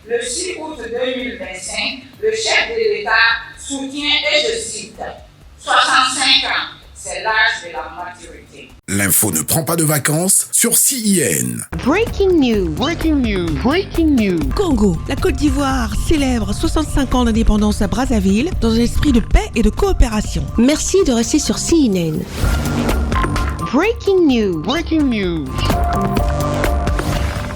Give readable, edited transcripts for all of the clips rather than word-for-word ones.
Le 6 août 2025, le chef de l'État soutient, et je cite, 65 ans, c'est l'âge de la maturité. L'info ne prend pas de vacances sur CIN. Breaking news. Congo, la Côte d'Ivoire célèbre 65 ans d'indépendance à Brazzaville dans un esprit de paix et de coopération. Merci de rester sur CNN. Breaking news.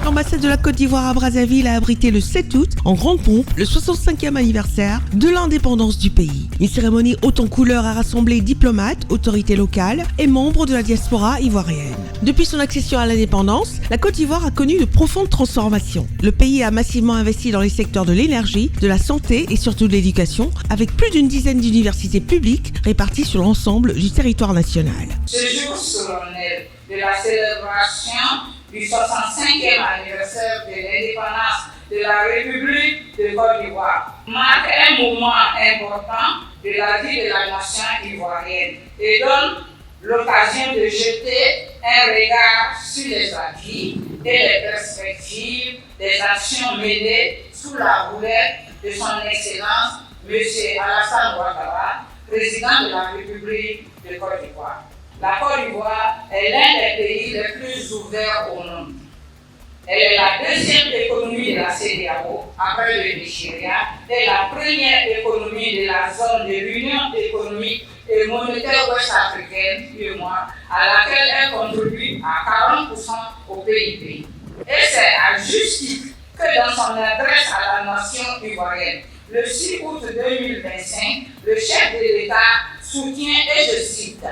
L'ambassade de la Côte d'Ivoire à Brazzaville a abrité le 7 août, en grande pompe, le 65e anniversaire de l'indépendance du pays. Une cérémonie haute en couleurs a rassemblé diplomates, autorités locales et membres de la diaspora ivoirienne. Depuis son accession à l'indépendance, la Côte d'Ivoire a connu de profondes transformations. Le pays a massivement investi dans les secteurs de l'énergie, de la santé et surtout de l'éducation, avec plus d'une dizaine d'universités publiques réparties sur l'ensemble du territoire national. Ce jour solennel de la célébration du 65e anniversaire de l'indépendance de la République de Côte d'Ivoire marque un moment important de la vie de la nation ivoirienne et donne l'occasion de jeter un regard sur les acquis et les perspectives des actions menées sous la houlette de son Excellence M. Alassane Ouattara, président de la République de Côte d'Ivoire. La Côte d'Ivoire est l'un des pays les plus ouverts au monde. Elle est la deuxième économie de la CEDEAO après le Nigeria et la première économie de la zone de l'Union économique et monétaire ouest-africaine, à laquelle elle contribue à 40% au PIB. Et c'est à juste titre que dans son adresse à la nation ivoirienne, le 6 août 2025, le chef de l'État soutient, et je cite,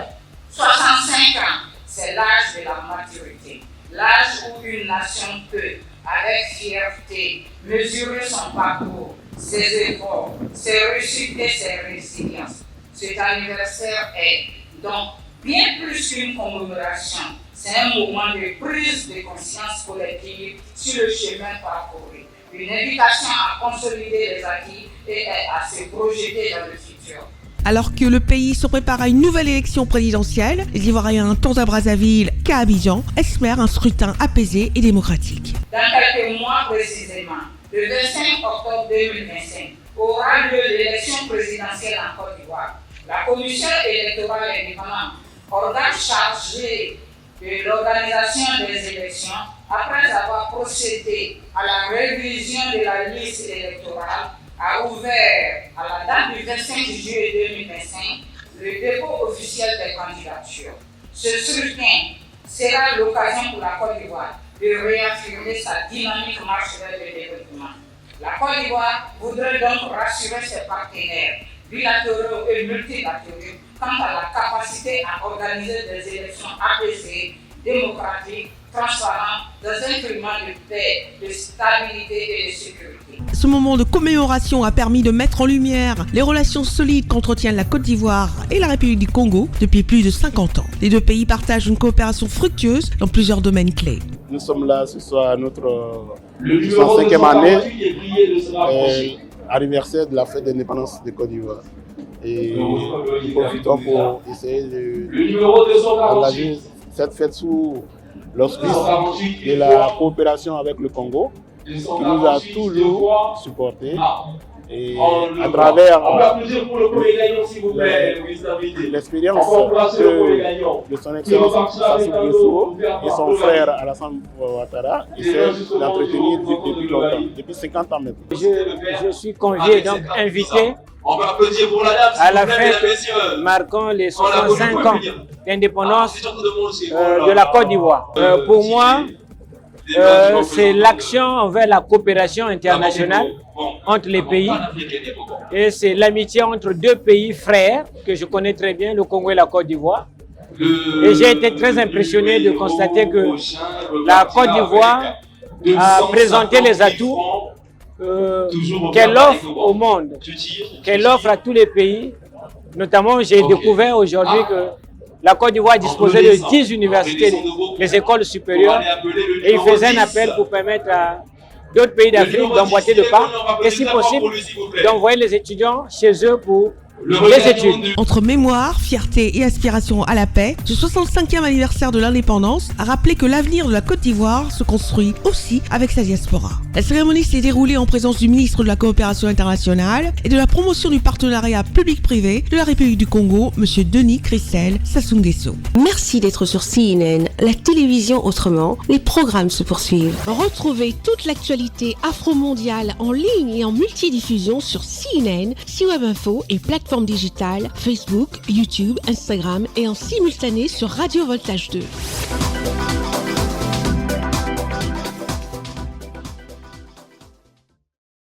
65 ans, c'est l'âge de la maturité, l'âge où une nation peut, avec fierté, mesurer son parcours, ses efforts, ses réussites et ses résiliences. Cet anniversaire est donc bien plus qu'une commémoration, c'est un moment de prise de conscience collective sur le chemin parcouru, une invitation à consolider les acquis et à se projeter dans le futur. Alors que le pays se prépare à une nouvelle élection présidentielle, les Ivoiriens, tant à Brazzaville qu'à Abidjan, espèrent un scrutin apaisé et démocratique. Dans quelques mois précisément, le 25 octobre 2025, aura lieu l'élection présidentielle en Côte d'Ivoire. La Commission électorale indépendante, organe chargé de l'organisation des élections, après avoir procédé à la révision de la liste électorale, a ouvert à la date du 25 juillet 2025 le dépôt officiel des candidatures. Ce scrutin sera l'occasion pour la Côte d'Ivoire de réaffirmer sa dynamique marche vers le développement. La Côte d'Ivoire voudrait donc rassurer ses partenaires bilatéraux et multilatéraux quant à la capacité à organiser des élections apaisées, démocratiques, transparentes, dans un climat de paix, de stabilité et de sécurité. Ce moment de commémoration a permis de mettre en lumière les relations solides qu'entretiennent la Côte d'Ivoire et la République du Congo depuis plus de 50 ans. Les deux pays partagent une coopération fructueuse dans plusieurs domaines clés. Nous sommes là ce soir à notre 105e année, anniversaire de la fête d'indépendance de Côte d'Ivoire. Et nous profitons pour essayer d'engager cette fête sous l'auspice de la coopération avec le Congo, qui nous a toujours supportés. Et à travers l'expérience de son excellence Sassou Nguesso et son frère Alassane Ouattara, essaie d'entretenir depuis longtemps, depuis 50 ans maintenant. Je suis convié, donc invité à la fête marquant les 65 ans d'indépendance de la Côte d'Ivoire. Pour moi, c'est l'action envers la coopération internationale entre les pays et c'est l'amitié entre deux pays frères que je connais très bien, le Congo et la Côte d'Ivoire. Et j'ai été très impressionné de constater que la Côte d'Ivoire a présenté les atouts qu'elle offre au monde, qu'elle offre à tous les pays. Notamment, j'ai découvert aujourd'hui que la Côte d'Ivoire disposait de 10 universités, les écoles supérieures, et il faisait un appel pour permettre à d'autres pays d'Afrique d'emboîter le pas et si possible d'envoyer les étudiants chez eux pour des études. Entre mémoire, fierté et aspiration à la paix, ce 65e anniversaire de l'indépendance a rappelé que l'avenir de la Côte d'Ivoire se construit aussi avec sa diaspora. La cérémonie s'est déroulée en présence du ministre de la Coopération internationale et de la promotion du partenariat public-privé de la République du Congo, M. Denis Christel Sassou Nguesso. Merci d'être sur CNN, la télévision autrement. Les programmes se poursuivent. Retrouvez toute l'actualité afro-mondiale en ligne et en multidiffusion sur CNN, C-Web Info et plateformes digitales, Facebook, YouTube, Instagram et en simultané sur Radio Voltage 2.